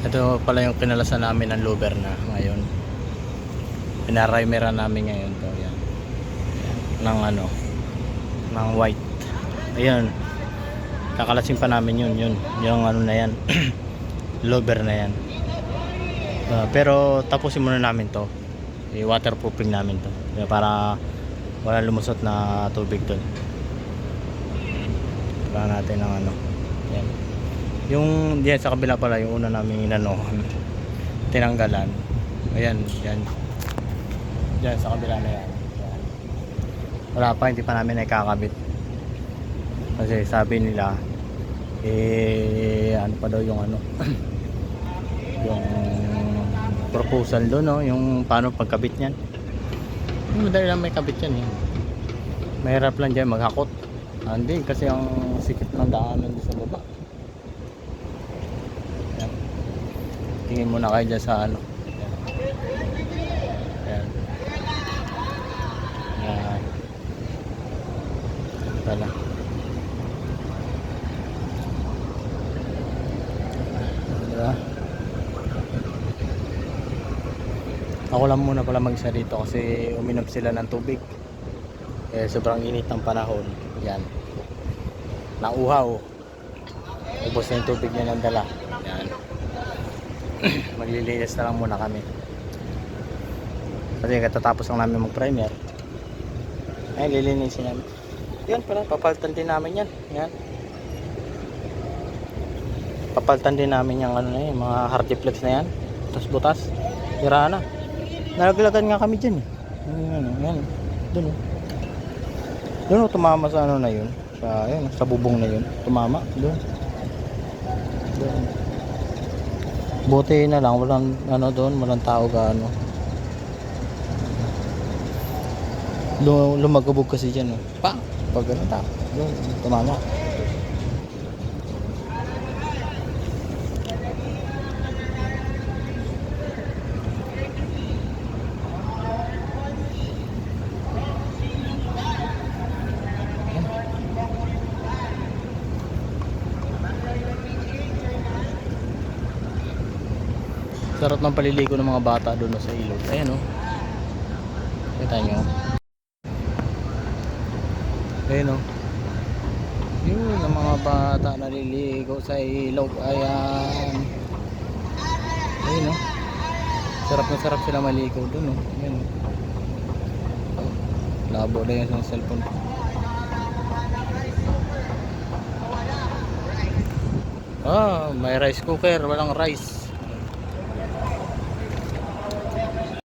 Ito pala yung kinalasan namin ng lover na ngayon. Pinarimeran namin ngayon to. Yan. Ng ano, ng white. Ayun. Kakalasin pa namin yun. Yung ano na yan. Lover na yan. Pero tapusin muna namin to. I-waterproofing namin to. Para wala lumusot na tubig doon. Wala natin ng ano. Yan. Yung diyan sa kabila pala yung una namin inano tinanggalan. Ayan, yan. Diyan sa kabila na yan. Yan. Wala pa, hindi pa namin nakakabit. Kasi sabi nila ano pa daw yung ano yung proposal doon, no? Yung paano pagkabit niyan. Madali lang may kabit yan eh. Mahirap lang dyan maghakot. Hindi kasi ang sikip ng daanan sa baba. Yan. Tingin muna kayo dyan sa ano. Yan. Yan. Tala. Diba? Ako lang muna pala mag-isa dito kasi uminom sila ng tubig. Sobrang init ng panahon. Yan. Nauhaw. Ubos na yung tubig niya ng dala. Yan. Maglilinis na lang muna kami. Kasi katatapos lang namin mag-primer. Lilinisin namin. Yan pala, papalitan din namin yan. Yan. Papalitan din namin yung ano na yun, mga hard deflex na yan. Butas-butas. Tira na. Nalaglagan nga kami dyan eh. Yan. Doon oh. Doon oh, tumama sa ano na yun. Sa bubong na yun. Tumama. Doon. Buti na lang. Walang ano doon. Walang tao gaano. Lumagabog kasi dyan oh. Pa! Pag ano tao. Doon. Tumama. Sarap ng paliligo ng mga bata doon sa ilog. Ayan o. Kita nyo. Ayan o. Yun ang mga bata naliligo sa ilog. Ayan. Ayan o. Sarap na sarap sila maligo doon o. Ayan o. Labo na yan sa cellphone. May rice cooker. Walang rice.